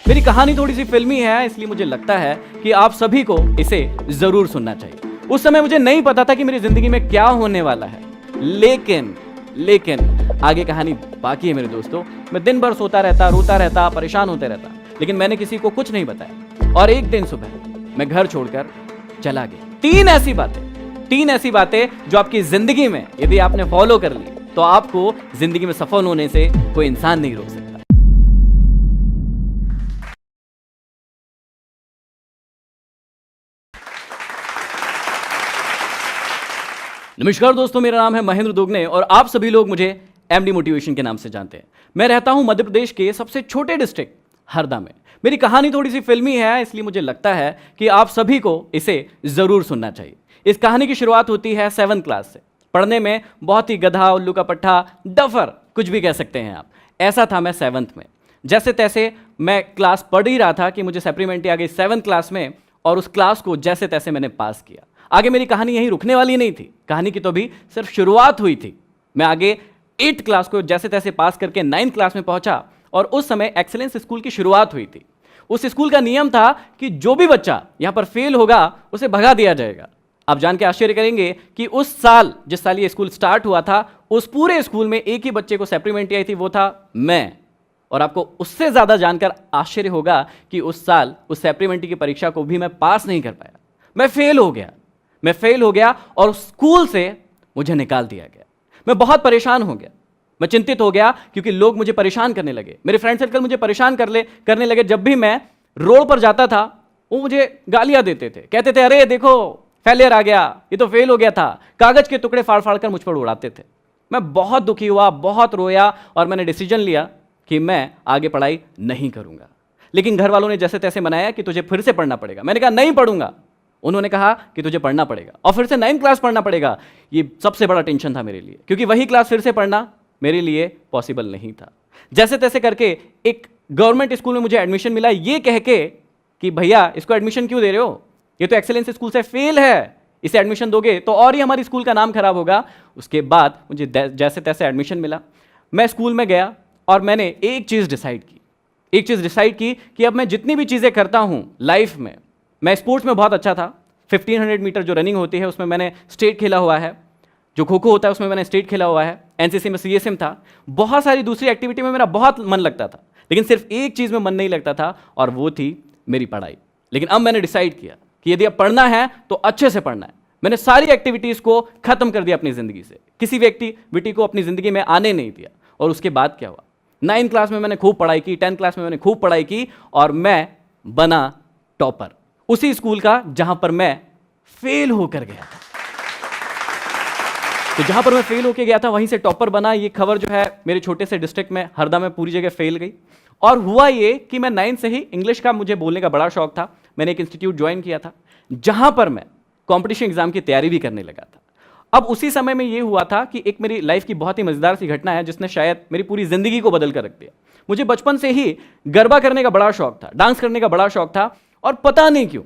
मेरी कहानी थोड़ी सी फिल्मी है, इसलिए मुझे लगता है कि आप सभी को इसे जरूर सुनना चाहिए। उस समय मुझे नहीं पता था कि मेरी जिंदगी में क्या होने वाला है, लेकिन आगे कहानी बाकी है मेरे दोस्तों। मैं दिन भर सोता रहता, रोता रहता, परेशान होते रहता, लेकिन मैंने किसी को कुछ नहीं बताया। और एक दिन सुबह मैं घर छोड़कर चला गया। तीन ऐसी बातें जो आपकी जिंदगी में यदि आपने फॉलो कर ली तो आपको जिंदगी में सफल होने से कोई इंसान नहीं रोक सकता। नमस्कार दोस्तों, मेरा नाम है महेंद्र दोगने और आप सभी लोग मुझे एमडी मोटिवेशन के नाम से जानते हैं। मैं रहता हूं मध्य प्रदेश के सबसे छोटे डिस्ट्रिक्ट हरदा में। मेरी कहानी थोड़ी सी फिल्मी है, इसलिए मुझे लगता है कि आप सभी को इसे जरूर सुनना चाहिए। इस कहानी की शुरुआत होती है 7th क्लास से। पढ़ने में बहुत ही गधा, उल्लू का पट्टा, डफर, कुछ भी कह सकते हैं आप। ऐसा था मैं 7th में। जैसे तैसे मैं क्लास पढ़ ही रहा था कि मुझे सप्लीमेंट्री आ गई 7th क्लास में, और उस क्लास को जैसे तैसे मैंने पास किया। आगे मेरी कहानी यहीं रुकने वाली नहीं थी, कहानी की तो अभी सिर्फ शुरुआत हुई थी। मैं आगे 8th क्लास को जैसे तैसे पास करके 9th क्लास में पहुंचा, और उस समय एक्सीलेंस स्कूल की शुरुआत हुई थी। उस स्कूल का नियम था कि जो भी बच्चा यहां पर फेल होगा उसे भगा दिया जाएगा। आप जान के आश्चर्य करेंगे कि उस साल, जिस साल ये स्कूल स्टार्ट हुआ था, उस पूरे स्कूल में एक ही बच्चे को सप्लीमेंट्री आई थी, वो था मैं। और आपको उससे ज्यादा जानकर आश्चर्य होगा कि उस साल उस सप्लीमेंट्री की परीक्षा को भी मैं पास नहीं कर पाया। मैं फेल हो गया और स्कूल से मुझे निकाल दिया गया। मैं बहुत परेशान हो गया, मैं चिंतित हो गया, क्योंकि लोग मुझे परेशान करने लगे। मेरे फ्रेंड सर्कल मुझे परेशान करने लगे। जब भी मैं रोड पर जाता था वो मुझे गालियां देते थे, कहते थे अरे देखो फेलियर आ गया, ये तो फेल हो गया था। कागज के टुकड़े फाड़ फाड़ कर मुझ पर उड़ाते थे। मैं बहुत दुखी हुआ, बहुत रोया, और मैंने डिसीजन लिया कि मैं आगे पढ़ाई नहीं करूंगा। लेकिन घर वालों ने जैसे तैसे मनाया कि तुझे फिर से पढ़ना पड़ेगा। मैंने कहा नहीं पढ़ूंगा। उन्होंने कहा कि तुझे पढ़ना पड़ेगा और फिर से 9th क्लास पढ़ना पड़ेगा। ये सबसे बड़ा टेंशन था मेरे लिए, क्योंकि वही क्लास फिर से पढ़ना मेरे लिए पॉसिबल नहीं था। जैसे तैसे करके एक गवर्नमेंट स्कूल में मुझे एडमिशन मिला, ये कह के कि भैया इसको एडमिशन क्यों दे रहे हो, ये तो एक्सेलेंस स्कूल से फेल है, इसे एडमिशन दोगे तो और ही हमारी स्कूल का नाम खराब होगा। उसके बाद मुझे जैसे तैसे एडमिशन मिला। मैं स्कूल में गया और मैंने एक चीज़ डिसाइड की कि अब मैं जितनी भी चीज़ें करता हूं लाइफ में, मैं स्पोर्ट्स में बहुत अच्छा था। 1500 मीटर जो रनिंग होती है उसमें मैंने स्टेट खेला हुआ है, जो खो खो होता है उसमें मैंने स्टेट खेला हुआ है, एनसीसी में सीएसएम था, बहुत सारी दूसरी एक्टिविटी में मेरा बहुत मन लगता था, लेकिन सिर्फ एक चीज़ में मन नहीं लगता था, और वो थी मेरी पढ़ाई। लेकिन अब मैंने डिसाइड किया कि यदि अब पढ़ना है तो अच्छे से पढ़ना है। मैंने सारी एक्टिविटीज़ को खत्म कर दिया अपनी ज़िंदगी से, किसी भी एक्टिविटी को अपनी ज़िंदगी में आने नहीं दिया। और उसके बाद क्या हुआ, 9th क्लास में मैंने खूब पढ़ाई की, 10th क्लास में मैंने खूब पढ़ाई की, और मैं बना टॉपर उसी स्कूल का जहां पर मैं फेल होकर गया था। तो जहां पर मैं फेल होकर गया था वहीं से टॉपर बना। ये खबर जो है मेरे छोटे से डिस्ट्रिक्ट में, हरदा में, पूरी जगह फैल गई। और हुआ ये कि मैं 9th से ही इंग्लिश का मुझे बोलने का बड़ा शौक था। मैंने एक इंस्टीट्यूट ज्वाइन किया था जहां पर मैं कॉम्पिटिशन एग्जाम की तैयारी भी करने लगा था। अब उसी समय में ये हुआ था कि एक मेरी लाइफ की बहुत ही मजेदार सी घटना है जिसने शायद मेरी पूरी जिंदगी को बदल कर रख दिया। मुझे बचपन से ही गरबा करने का बड़ा शौक था, डांस करने का बड़ा शौक था, और पता नहीं क्यों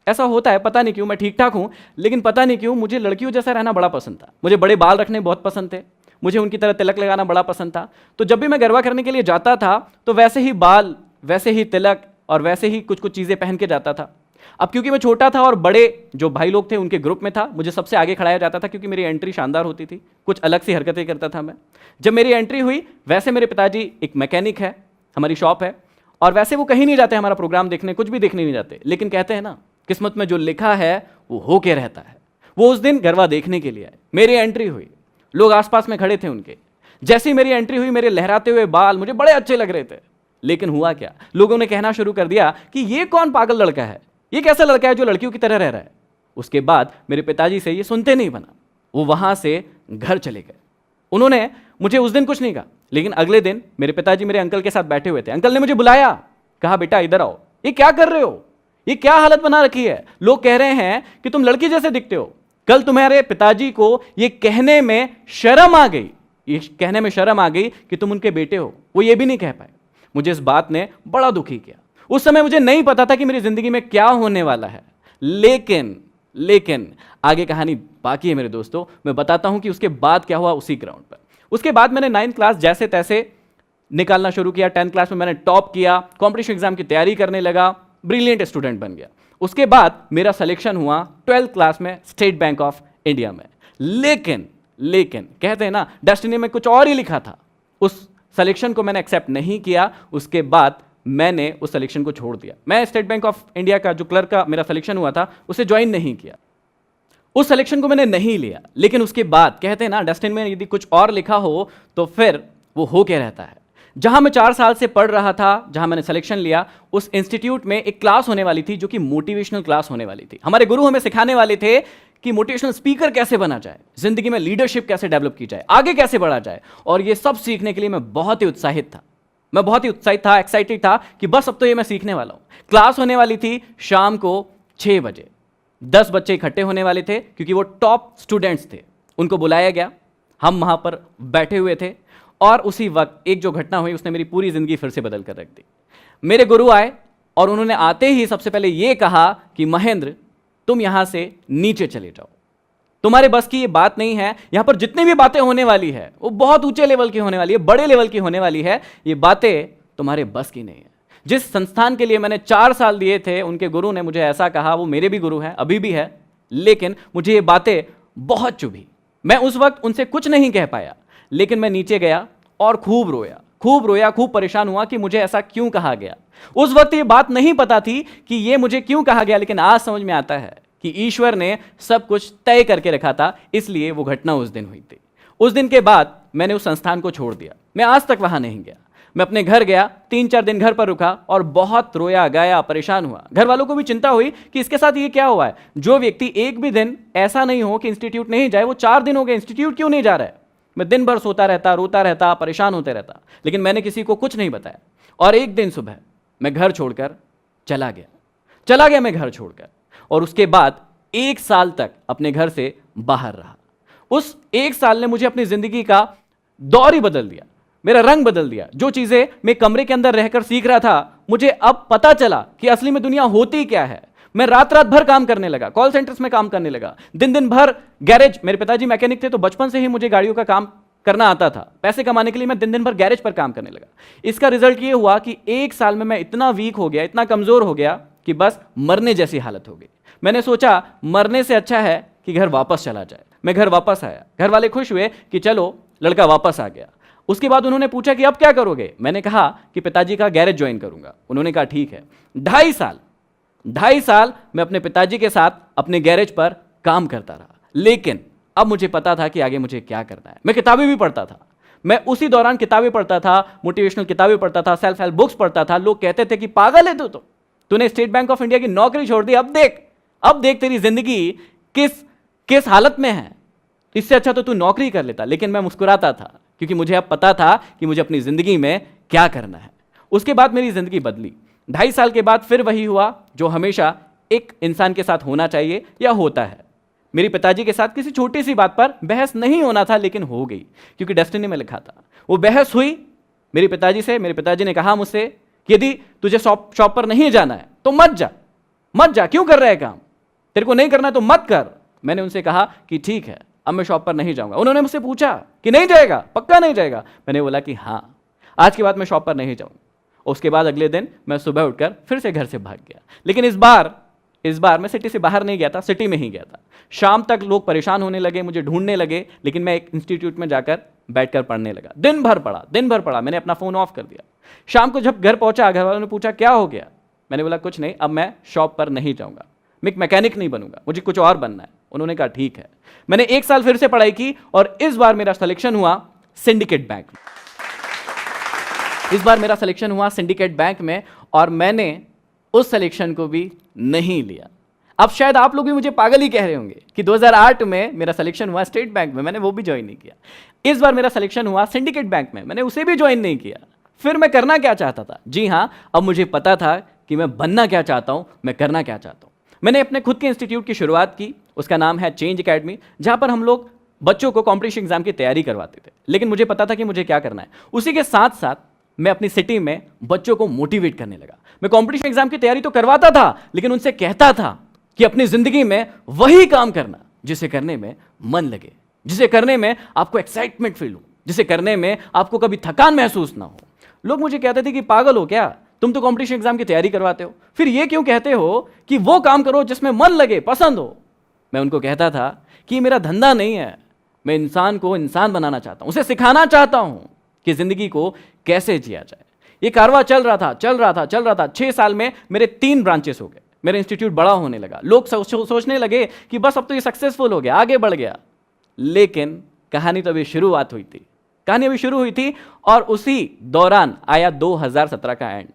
ऐसा होता है, पता नहीं क्यों मैं ठीक ठाक हूं, लेकिन पता नहीं क्यों मुझे लड़कियों जैसा रहना बड़ा पसंद था। मुझे बड़े बाल रखने बहुत पसंद थे, मुझे उनकी तरह तिलक लगाना बड़ा पसंद था। तो जब भी मैं गरबा करने के लिए जाता था तो वैसे ही बाल, वैसे ही तिलक और वैसे ही कुछ कुछ चीज़ें पहन के जाता था। अब क्योंकि मैं छोटा था और बड़े जो भाई लोग थे उनके ग्रुप में था, मुझे सबसे आगे खड़ाया जाता था, क्योंकि मेरी एंट्री शानदार होती थी, कुछ अलग सी हरकतें करता था मैं। जब मेरी एंट्री हुई, वैसे मेरे पिताजी एक मैकेनिक है, हमारी शॉप है, और वैसे वो कहीं नहीं जाते हमारा प्रोग्राम देखने, कुछ भी देखने नहीं जाते, लेकिन कहते हैं ना किस्मत में जो लिखा है वो होके रहता है। वो उस दिन गरबा देखने के लिए आए। मेरी एंट्री हुई, लोग आसपास में खड़े थे उनके। जैसे ही मेरी एंट्री हुई, मेरे लहराते हुए बाल मुझे बड़े अच्छे लग रहे थे, लेकिन हुआ क्या, लोगों ने कहना शुरू कर दिया कि ये कौन पागल लड़का है, ये कैसा लड़का है जो लड़कियों की तरह रह रहा है। उसके बाद मेरे पिताजी से ये सुनते नहीं बना, वो वहां से घर चले गए। उन्होंने मुझे उस दिन कुछ नहीं कहा, लेकिन अगले दिन मेरे पिताजी मेरे अंकल के साथ बैठे हुए थे। अंकल ने मुझे बुलाया, कहा बेटा इधर आओ, ये क्या कर रहे हो, ये क्या हालत बना रखी है, लोग कह रहे हैं कि तुम लड़की जैसे दिखते हो। कल तुम्हारे पिताजी को ये कहने में शर्म आ गई कि तुम उनके बेटे हो, वो ये भी नहीं कह पाए। मुझे इस बात ने बड़ा दुखी किया। उस समय मुझे नहीं पता था कि मेरी जिंदगी में क्या होने वाला है, लेकिन आगे कहानी बाकी है मेरे दोस्तों। मैं बताता हूं कि उसके बाद क्या हुआ उसी ग्राउंड पर। उसके बाद मैंने 9th क्लास जैसे तैसे निकालना शुरू किया। 10th क्लास में मैंने टॉप किया, कॉम्पिटिशन एग्जाम की तैयारी करने लगा, ब्रिलियंट स्टूडेंट बन गया। उसके बाद मेरा सिलेक्शन हुआ 12th क्लास में स्टेट बैंक ऑफ इंडिया में। लेकिन कहते हैं ना, डेस्टिनी में कुछ और ही लिखा था। उस सिलेक्शन को मैंने एक्सेप्ट नहीं किया। उसके बाद मैंने उस सिलेक्शन को छोड़ दिया। मैं स्टेट बैंक ऑफ इंडिया का जो क्लर्क का मेरा सिलेक्शन हुआ था उसे ज्वाइन नहीं किया, उस सिलेक्शन को मैंने नहीं लिया। लेकिन उसके बाद कहते हैं ना, डेस्टिनी में यदि कुछ और लिखा हो तो फिर वो हो के रहता है। जहां मैं 4 साल से पढ़ रहा था, जहां मैंने सिलेक्शन लिया, उस इंस्टीट्यूट में एक क्लास होने वाली थी जो कि मोटिवेशनल क्लास होने वाली थी। हमारे गुरु हमें सिखाने वाले थे कि मोटिवेशनल स्पीकर कैसे बना जाए, जिंदगी में लीडरशिप कैसे डेवलप की जाए, आगे कैसे बढ़ा जाए। और ये सब सीखने के लिए मैं बहुत ही उत्साहित था। मैं बहुत ही उत्साहित था, एक्साइटेड था कि बस अब तो ये मैं सीखने वाला हूं। क्लास होने वाली थी शाम को 6 बजे। 10 बच्चे इकट्ठे होने वाले थे क्योंकि वो टॉप स्टूडेंट्स थे। उनको बुलाया गया, हम वहां पर बैठे हुए थे और उसी वक्त एक जो घटना हुई उसने मेरी पूरी जिंदगी फिर से बदल कर रख दी। मेरे गुरु आए और उन्होंने आते ही सबसे पहले यह कहा कि महेंद्र, तुम यहां से नीचे चले जाओ, तुम्हारे बस की ये बात नहीं है। यहां पर जितनी भी बातें होने वाली है वो बहुत ऊंचे लेवल की होने वाली है, बड़े लेवल की होने वाली है। ये बातें तुम्हारे बस की नहीं है। जिस संस्थान के लिए मैंने 4 साल दिए थे, उनके गुरु ने मुझे ऐसा कहा। वो मेरे भी गुरु हैं, अभी भी है, लेकिन मुझे ये बातें बहुत चुभी। मैं उस वक्त उनसे कुछ नहीं कह पाया, लेकिन मैं नीचे गया और खूब रोया, खूब परेशान हुआ कि मुझे ऐसा क्यों कहा गया। उस वक्त ये बात नहीं पता थी कि ये मुझे क्यों कहा गया, लेकिन आज समझ में आता है कि ईश्वर ने सब कुछ तय करके रखा था, इसलिए वो घटना उस दिन हुई थी। उस दिन के बाद मैंने उस संस्थान को छोड़ दिया। मैं आज तक वहां नहीं गया। मैं अपने घर गया, 3-4 दिन घर पर रुका और बहुत रोया गाया, परेशान हुआ। घर वालों को भी चिंता हुई कि इसके साथ ये क्या हुआ है। जो व्यक्ति एक भी दिन ऐसा नहीं हो कि इंस्टीट्यूट नहीं जाए, वो 4 दिन हो गए इंस्टीट्यूट क्यों नहीं जा रहा है। मैं दिन भर सोता रहता, रोता रहता, परेशान होते रहता, लेकिन मैंने किसी को कुछ नहीं बताया। और एक दिन सुबह मैं घर छोड़कर चला गया मैं घर छोड़कर, और उसके बाद 1 साल तक अपने घर से बाहर रहा। उस 1 साल ने मुझे अपनी जिंदगी का दौर ही बदल दिया, मेरा रंग बदल दिया। जो चीजें मैं कमरे के अंदर रहकर सीख रहा था, मुझे अब पता चला कि असली में दुनिया होती क्या है। मैं रात भर काम करने लगा, कॉल सेंटर्स में काम करने लगा, दिन भर गैरेज। मेरे पिताजी मैकेनिक थे, तो बचपन से ही मुझे गाड़ियों का काम करना आता था। पैसे कमाने के लिए मैं दिन भर गैरेज पर काम करने लगा। इसका रिजल्ट ये हुआ कि 1 साल में मैं इतना वीक हो गया, इतना कमजोर हो गया कि बस मरने जैसी हालत हो गई। मैंने सोचा मरने से अच्छा है कि घर वापस चला जाए। मैं घर वापस आया। घर वाले खुश हुए कि चलो लड़का वापस आ गया। उसके बाद उन्होंने पूछा कि अब क्या करोगे। मैंने कहा कि पिताजी का गैरेज ज्वाइन करूंगा। उन्होंने कहा ठीक है। 2.5 साल मैं अपने पिताजी के साथ अपने गैरेज पर काम करता रहा, लेकिन अब मुझे पता था कि आगे मुझे क्या करना है। मैं किताबें भी पढ़ता था। मैं उसी दौरान किताबें पढ़ता था, मोटिवेशनल किताबें पढ़ता था, सेल्फ हेल्प बुक्स पढ़ता था। लोग कहते थे कि पागल है तो तूने स्टेट बैंक ऑफ इंडिया की नौकरी छोड़ दी, अब देख तेरी जिंदगी किस हालत में है, इससे अच्छा तो तू नौकरी कर लेता। लेकिन मैं मुस्कुराता था क्योंकि मुझे अब पता था कि मुझे अपनी जिंदगी में क्या करना है। उसके बाद मेरी जिंदगी बदली। 2.5 साल के बाद फिर वही हुआ जो हमेशा एक इंसान के साथ होना चाहिए या होता है। मेरे पिताजी के साथ किसी छोटी सी बात पर बहस नहीं होना था, लेकिन हो गई क्योंकि डेस्टिनी में लिखा था। वो बहस हुई मेरे पिताजी से। मेरे पिताजी ने कहा मुझसे कि यदि तुझे शॉप पर नहीं जाना है तो मत जा, क्यों कर रहा है काम, तेरे को नहीं करना है तो मत कर। मैंने उनसे कहा कि ठीक है, अब मैं शॉप पर नहीं जाऊंगा। उन्होंने मुझसे पूछा कि नहीं जाएगा, पक्का नहीं जाएगा। मैंने बोला कि हाँ, आज के बाद मैं शॉप पर नहीं जाऊंगा। उसके बाद अगले दिन मैं सुबह उठकर फिर से घर से भाग गया। लेकिन इस बार मैं सिटी से बाहर नहीं गया था, सिटी में ही गया था। शाम तक लोग परेशान होने लगे, मुझे ढूंढने लगे, लेकिन मैं एक इंस्टीट्यूट में जाकर बैठकर पढ़ने लगा। दिन भर पढ़ा। मैंने अपना फोन ऑफ कर दिया। शाम को जब घर पहुंचा, घर वालों ने पूछा क्या हो गया। मैंने बोला कुछ नहीं, अब मैं शॉप पर नहीं जाऊंगा, मैं एक मैकेनिक नहीं बनूंगा, मुझे कुछ और बनना है। उन्होंने कहा ठीक है। मैंने 1 साल फिर से पढ़ाई की और इस बार मेरा सिलेक्शन हुआ सिंडिकेट बैंक में। और मैंने उस सिलेक्शन को भी नहीं लिया। अब शायद आप लोग भी मुझे पागल ही कह रहे होंगे कि 2008 में मेरा सिलेक्शन हुआ स्टेट बैंक में, मैंने वो भी ज्वाइन नहीं किया। इस बार मेरा सिलेक्शन हुआ सिंडिकेट बैंक में, मैंने उसे भी ज्वाइन नहीं किया। फिर मैं करना क्या चाहता था? जी हाँ, अब मुझे पता था कि मैं बनना क्या चाहता हूं, मैं करना क्या चाहता हूं। मैंने अपने खुद के इंस्टीट्यूट की शुरुआत की। उसका नाम है चेंज एकेडमी, जहां पर हम लोग बच्चों को कॉम्पिटिशन एग्जाम की तैयारी करवाते थे। लेकिन मुझे पता था कि मुझे क्या करना है। उसी के साथ साथ मैं अपनी सिटी में बच्चों को मोटिवेट करने लगा। मैं कॉम्पिटिशन एग्जाम की तैयारी तो करवाता था, लेकिन उनसे कहता था कि अपनी जिंदगी में वही काम करना जिसे करने में मन लगे, जिसे करने में आपको एक्साइटमेंट फील हो, जिसे करने में आपको कभी थकान महसूस ना हो। लोग मुझे कहते थे कि पागल हो क्या, तुम तो कंपटीशन एग्जाम की तैयारी करवाते हो, फिर ये क्यों कहते हो कि वो काम करो जिसमें मन लगे, पसंद हो। मैं उनको कहता था कि मेरा धंधा नहीं है, मैं इंसान को इंसान बनाना चाहता हूं, उसे सिखाना चाहता हूं कि जिंदगी को कैसे जिया जाए। ये कारवा चल रहा था 6 साल में मेरे 3 ब्रांचेस हो गए, मेरा इंस्टीट्यूट बड़ा होने लगा, लोग सोचने लगे कि बस अब तो ये सक्सेसफुल हो गया, आगे बढ़ गया। लेकिन कहानी तो अभी शुरुआत हुई थी, कहानी अभी शुरू हुई थी, और उसी दौरान आया 2017 का एंड।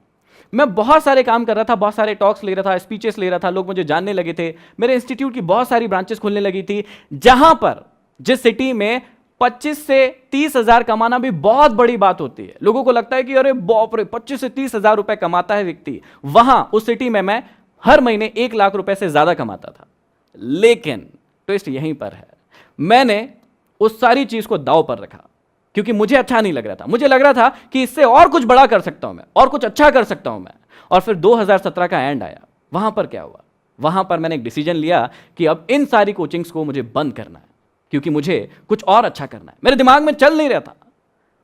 मैं बहुत सारे काम कर रहा था, बहुत सारे टॉक्स ले रहा था, स्पीचेस ले रहा था, लोग मुझे जानने लगे थे, मेरे इंस्टीट्यूट की बहुत सारी ब्रांचेस खुलने लगी थी, जहां पर जिस सिटी में 25 से 30 हजार कमाना भी बहुत बड़ी बात होती है। लोगों को लगता है कि अरे बाप रे 25 से 30 हजार रुपए कमाता है व्यक्ति। वहां उस सिटी में मैं हर महीने 1 लाख रुपए से ज्यादा कमाता था। लेकिन ट्विस्ट यहीं पर है, मैंने उस सारी चीज को दांव पर रखा क्योंकि मुझे अच्छा नहीं लग रहा था। मुझे लग रहा था कि इससे और कुछ बड़ा कर सकता हूं मैं, और कुछ अच्छा कर सकता हूं मैं। और फिर 2017 का एंड आया। वहां पर क्या हुआ, वहां पर मैंने एक डिसीजन लिया कि अब इन सारी कोचिंग्स को मुझे बंद करना है, क्योंकि मुझे कुछ और अच्छा करना है। मेरे दिमाग में चल नहीं रहा था,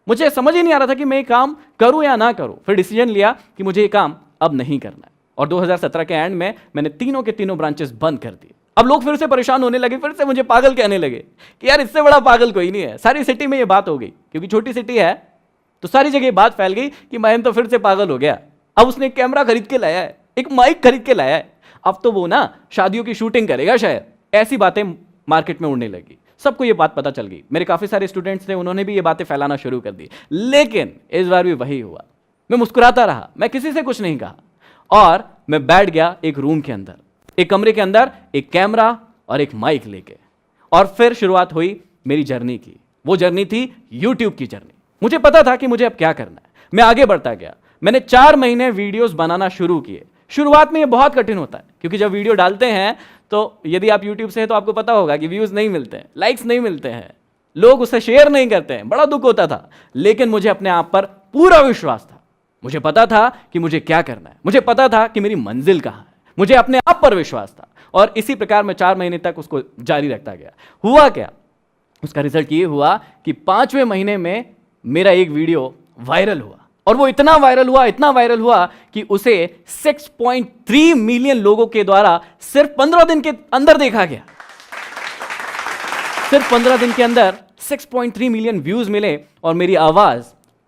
मुझे समझ ही नहीं आ रहा था कि मैं ये काम करूं या ना करूं। फिर डिसीजन लिया कि मुझे ये काम अब नहीं करना है, और 2017 के एंड में मैंने तीनों के तीनों ब्रांचेस बंद कर दिए। अब लोग फिर से परेशान होने लगे, फिर से मुझे पागल कहने लगे कि यार इससे बड़ा पागल कोई नहीं है। सारी सिटी में ये बात हो गई, क्योंकि छोटी सिटी है तो सारी जगह बात फैल गई कि महेंद्र तो फिर से पागल हो गया। अब उसने एक कैमरा खरीद के लाया है, एक माइक खरीद के लाया है, अब तो वो ना शादियों की शूटिंग करेगा शायद। ऐसी बातें मार्केट में उड़ने लगी, सबको ये बात पता चल गई। मेरे काफी सारे स्टूडेंट्स थे, उन्होंने भी ये बातें फैलाना शुरू कर दी। लेकिन इस बार भी वही हुआ, मैं मुस्कुराता रहा, मैं किसी से कुछ नहीं कहा, और मैं बैठ गया एक रूम के अंदर, एक कमरे के अंदर, एक कैमरा और एक माइक लेके। और फिर शुरुआत हुई मेरी जर्नी की। वो जर्नी थी यूट्यूब की जर्नी। मुझे पता था कि मुझे अब क्या करना है, मैं आगे बढ़ता गया। मैंने 4 महीने वीडियोस बनाना शुरू किए। शुरुआत में ये बहुत कठिन होता है, क्योंकि जब वीडियो डालते हैं तो यदि आप यूट्यूब से हैं तो आपको पता होगा कि व्यूज नहीं मिलते हैं, लाइक्स नहीं मिलते हैं, लोग उसे शेयर नहीं करते हैं, बड़ा दुख होता था। लेकिन मुझे अपने आप पर पूरा विश्वास था, मुझे पता था कि मुझे क्या करना है, मुझे पता था कि मेरी मंजिल कहां है, मुझे अपने आप पर विश्वास था। और इसी प्रकार मैं 4 महीने तक उसको जारी रखता गया। हुआ क्या, उसका रिजल्ट ये हुआ कि 5वें महीने में मेरा एक वीडियो वायरल हुआ, और वो इतना वायरल हुआ कि उसे 6.3 मिलियन लोगों के द्वारा सिर्फ 15 दिन के अंदर देखा गया। सिर्फ 15 दिन के अंदर 6.3 मिलियन व्यूज मिले, और मेरी आवाज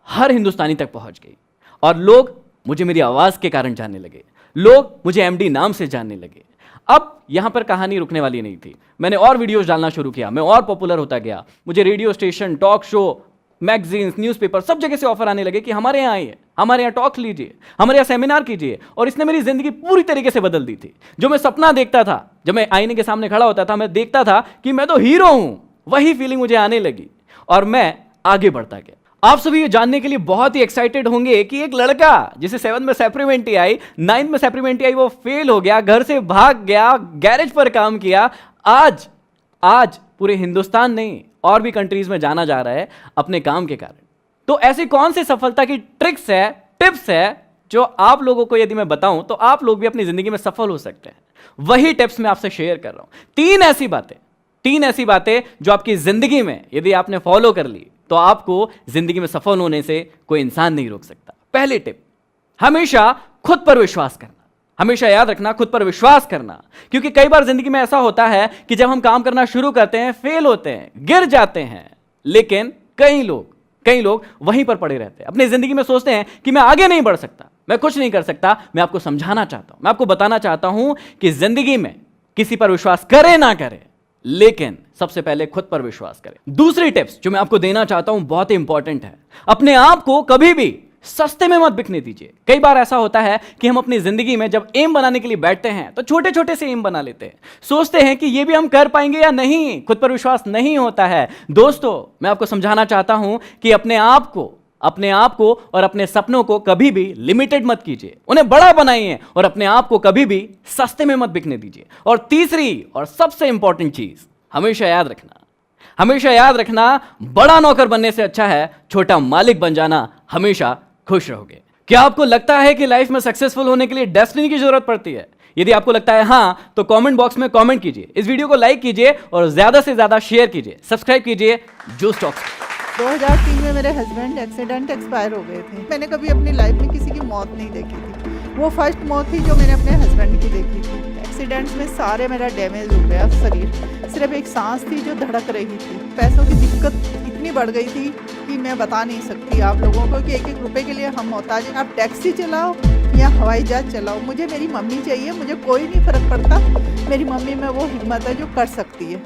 हर हिंदुस्तानी तक पहुंच गई, और लोग मुझे मेरी आवाज के कारण जानने लगे, लोग मुझे एमडी नाम से जानने लगे। अब यहां पर कहानी रुकने वाली नहीं थी, मैंने और वीडियोस डालना शुरू किया, मैं और पॉपुलर होता गया। मुझे radio station, talk show, magazines, newspaper, सब जगह से ऑफर आने लगे कि हमारे यहाँ आइए, हमारे यहाँ टॉक लीजिए, हमारे यहाँ सेमिनार कीजिए। और इसने मेरी जिंदगी पूरी तरीके से बदल दी थी। जो मैं सपना देखता था, जब मैं आईने के सामने खड़ा होता था, मैं देखता था कि मैं तो हीरो हूं, वही फीलिंग मुझे आने लगी, और मैं आगे बढ़ता गया। आप सभी ये जानने के लिए बहुत ही एक्साइटेड होंगे कि एक लड़का जिसे 7th में सप्लीमेंट्री आई, 9th में सप्लीमेंट्री आई, वो फेल हो गया, घर से भाग गया, गैरेज पर काम किया, आज पूरे हिंदुस्तान नहीं और भी कंट्रीज में जाना जा रहा है अपने काम के कारण। तो ऐसी कौन सी सफलता की ट्रिक्स है, टिप्स है, जो आप लोगों को यदि मैं बताऊं तो आप लोग भी अपनी जिंदगी में सफल हो सकते हैं। वही टिप्स मैं आपसे शेयर कर रहा हूं। 3 ऐसी बातें जो आपकी जिंदगी में यदि आपने फॉलो कर ली तो आपको जिंदगी में सफल होने से कोई इंसान नहीं रोक सकता। पहली टिप, हमेशा खुद पर विश्वास करना। हमेशा याद रखना, खुद पर विश्वास करना, क्योंकि कई बार जिंदगी में ऐसा होता है कि जब हम काम करना शुरू करते हैं, फेल होते हैं, गिर जाते हैं, लेकिन कई लोग वहीं पर पड़े रहते हैं, अपनी जिंदगी में सोचते हैं कि मैं आगे नहीं बढ़ सकता, मैं कुछ नहीं कर सकता। मैं आपको समझाना चाहता हूं, मैं आपको बताना चाहता हूं कि जिंदगी में किसी पर विश्वास करे ना करे, लेकिन सबसे पहले खुद पर विश्वास करें। दूसरी टिप्स जो मैं आपको देना चाहता हूं बहुत ही इंपॉर्टेंट है, अपने आप को कभी भी सस्ते में मत बिकने दीजिए। कई बार ऐसा होता है कि हम अपनी जिंदगी में जब एम बनाने के लिए बैठते हैं तो छोटे छोटे से एम बना लेते हैं, सोचते हैं कि ये भी हम कर पाएंगे या नहीं, खुद पर विश्वास नहीं होता है। दोस्तों, मैं आपको समझाना चाहता हूं कि अपने आप को और अपने सपनों को कभी भी लिमिटेड मत कीजिए, उन्हें बड़ा बनाइए, और अपने आप को कभी भी सस्ते में मत बिकने दीजिए। और तीसरी और सबसे इंपॉर्टेंट चीज, हमेशा याद रखना, बड़ा नौकर बनने से अच्छा है छोटा मालिक बन जाना। हमेशा खुश रहोगे। क्या आपको लगता है कि लाइफ में सक्सेसफुल होने के लिए डेस्टिनी की जरूरत पड़ती है? यदि आपको लगता है हां, तो कमेंट बॉक्स में कमेंट कीजिए, इस वीडियो को लाइक कीजिए और ज्यादा से ज्यादा शेयर कीजिए, सब्सक्राइब कीजिए जूस टॉक्स। 2003 में मेरे हस्बैंड एक्सीडेंट एक्सपायर हो गए थे। मैंने कभी अपनी लाइफ में किसी की मौत नहीं देखी थी। वो फर्स्ट मौत थी जो मैंने अपने हस्बैंड की देखी थी। एक्सीडेंट्स में सारे मेरा डैमेज हो गया शरीर, सिर्फ एक सांस थी जो धड़क रही थी। पैसों की दिक्कत इतनी बढ़ गई थी कि मैं बता नहीं सकती आप लोगों को कि एक एक रुपए के लिए हम मोहताज हैं। आप टैक्सी चलाओ या हवाई जहाज चलाओ, मुझे मेरी मम्मी चाहिए, मुझे कोई नहीं फ़र्क पड़ता। मेरी मम्मी में वो हिम्मत है जो कर सकती है।